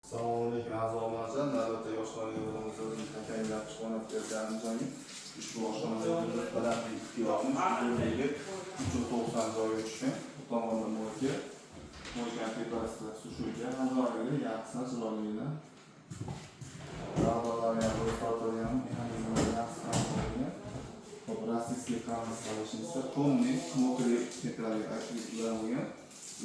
Assalomu alaykum aziz obunachilar. Navbatdagi oshxona yo'limizda o'zimiz tayyorlab chiqarib berganimiz joy. Ushbu oshxona yo'limiz balandligi 2 yoqmish, uzunligi 390 joyga tushgan. Tomonda mo'lka. Mo'lkaning tepasida sushulka, nazorligi yaxshisi chiroyli. Da'volarni ham o'zgartirgan, mexanizmlar yaxshi qilgan. Rossiyskiy qamish solishimizda tomni mokri tekrarli aktivlangan.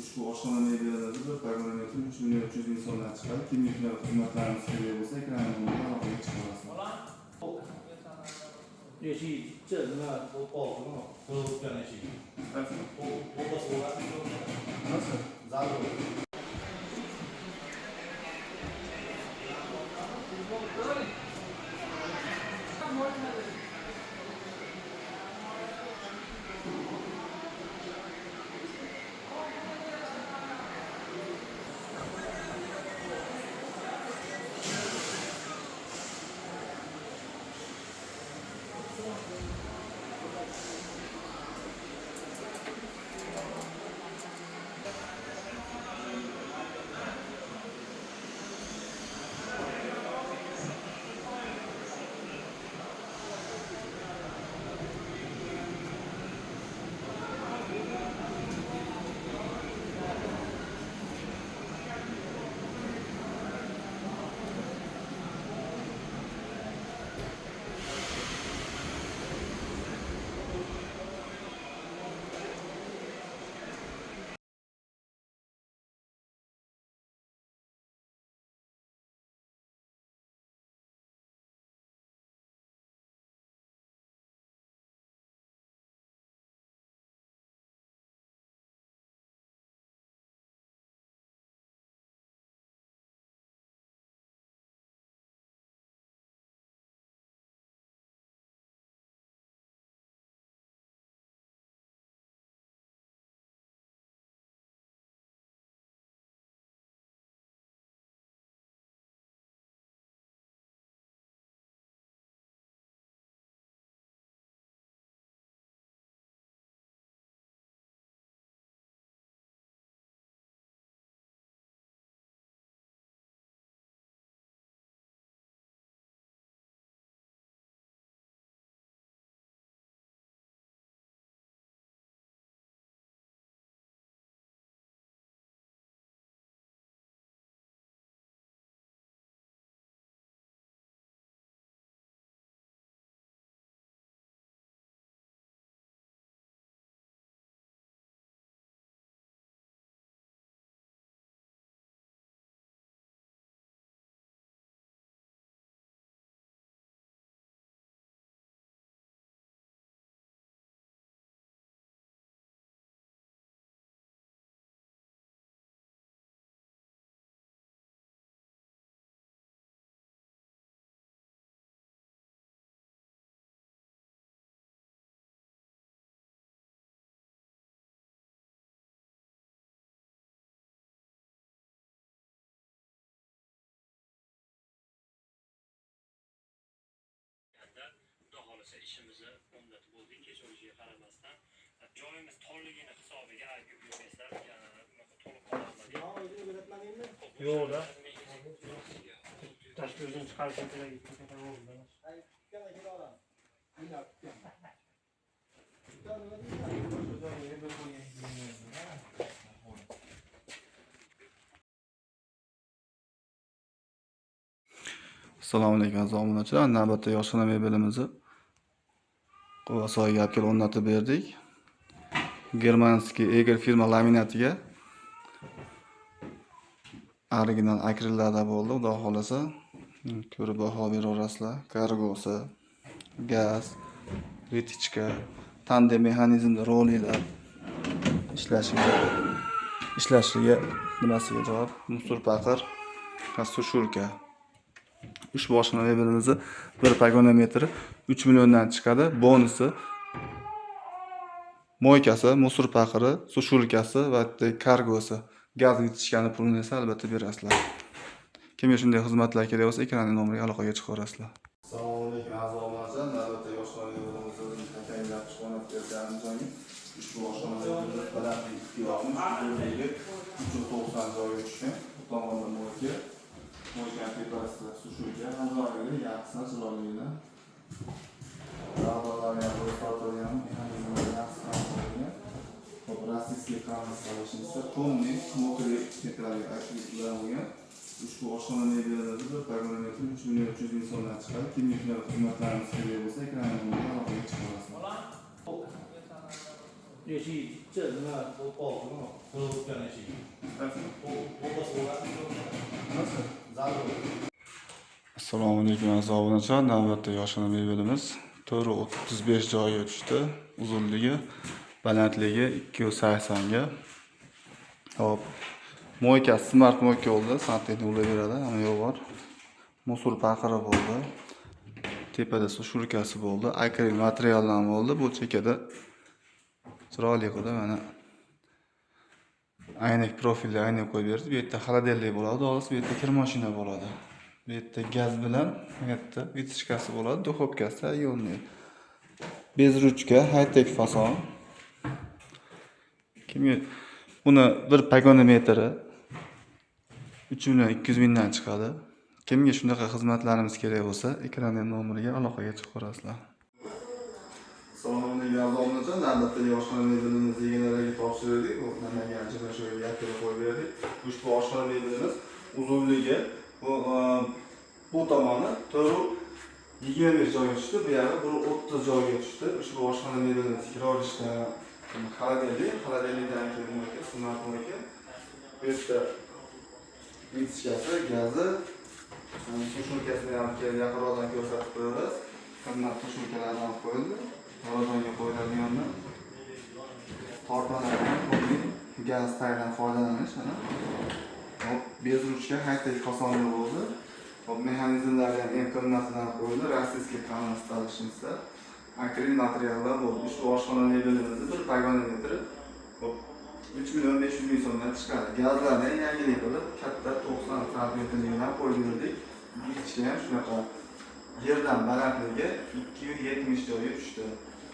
Ushbu oshxona mebellarida bir pagonometr 3.300.000 so'mdan chiqadi. Kimliklar xizmatlarimiz kerak bo'lsa, ekranimizga aloqaga chiqarasizlar. Eshik nima o'qoqmi? Qo'ygan eshik. Nasıl? Zarur. Xudo xolasa ishimizni o'mlatib bo'ldik, hech o'lishiga qaramasdan. Joyimiz torligini hisobiga aytib yurmaysizlar, to'liq qololmadik. Yo'q-da. Tashqi o'zini chiqarishim kerak. Assalomu alaykum aziz obunachilar. Navbatdagi oshxona mebelimizni Qo'g'asoyga olib kelib o'rnatib berdik. Germanskiy Eger firma laminatiga original akrillarda bo'ldi. Xudo xolasa ko'rib baho beraverasizlar. Kargosi, gaz, retichka, tandem mexanizmda rolilar ishlashiga nimasiga javob, musor paqir va sushulka. Ushbu oshxona mebelimizni bir pagonometri 3 milliondan chiqadi. Bonusi mo'ykasi, musor paqiri, sushulkasi va kargosi. Gaz yetishgani pulini esa albatta berasizlar. Kimga shunday xizmatlar kerak bo'lsa, ekranning nomeriga aloqaga chiqarasizlar. Assalomu alaykum aziz obunachilar. Navbatdagi oshxona yo'limizda o'zimiz tayyorlab chiqarib berganimiz joy. Ushbu oshxona yo'limiz balandligi 2 yoqmish, uzunligi 390 joyga tushgan. Tomonda mo'lka. mo'ykan tepasida sushulka, hamzoyili, yaxshisi chiroyli. Lavhalarni ham o'zgartirgan, mexanizmlar yaxshi qilgan. Hop, rossiyskiy qamiz solishimizda tomni mokri metrali aktivlar bo'lgan. Ushbu oshxona mebellarida bir pagonometr 3 million 300 ming so'mdan chiqadi. Kimliklar xizmatlarimiz kerak bo'lsa, ekranimizga aloqaga chiqarasiz. eshik ichchi nima qo'lqopmi ko'rayotgan eshik Assalomu alaykum aziz obunachilar. Navbatdagi oshxona mebelimiz 4.35 joyiga tushdi. Uzunligi, balandligi 2.80 ga. Hop. Mo'yka smart mo'yka bo'ldi. Santexnik ulaveradi, hamma yo'q bor. Musul paqiri bo'ldi. Tepada sushulkasi bo'ldi. Akril materialdan bo'ldi. Bu chekada chiroyli qildi mana. Aynak profilli aynak qo'yib berdi. Bu yerda xoladelnik bo'ladi, olis bu yerda kir mashina bo'ladi. Bu yerda gaz bilan, bu yerda vitishkasi bo'ladi, duxovkasi ayolni. Bez ruchka, high-tech fason. Kimga buni bir pagonometri 3 million 200 mingdan chiqadi. Kimga shunaqa xizmatlarimiz kerak bo'lsa, ekranning nomeriga aloqaga chiqarasizlar. Assalomu alaykum obunachilar. Navbatdagi oshxona mebelimizni egalariga topshirdik. Bu nimaga ancha shu yakka qo'yib berdik. Ushbu oshxona mebelimiz uzunligi bu tomoni 4.25 joyga tushdi, bu yog'i 1.30 joyga tushdi. Ushbu oshxona mebelimiz kiroilishda xoladelnikdan keyin mo'yka, smart mo'yka. Bu yerda vitishkasi, gazi, sushulkasini ham yaqinroqdan ko'rsatib qo'yamiz. Qimmat sushulkalardan qo'yildi. Xonadonga qo'yiladiganlar tortmalardan gaz taydan foydalanish mana. Hop, bez ruchka high-tech fasonli bo'ldi. Hop, mexanizmlar ham eng qimmatidan qo'yildi. Rossiyskiy qamiz solishimizda akril materiallar bo'ldi. Ushbu oshxona mebelimizni bir pagonometri hop 3 million 500 ming so'mdan chiqadi. Gazlarni yangilik qilib, katta 90 santimetrligidan qo'yib berdik. Ichki ham shunaqa yerdan balandligi 2.70 joyga tushdi.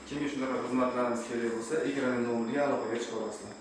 Kimga shunaqa xizmatlarimiz kerak bo'lsa, ekranning nomeriga aloqaga chiqarasizlar.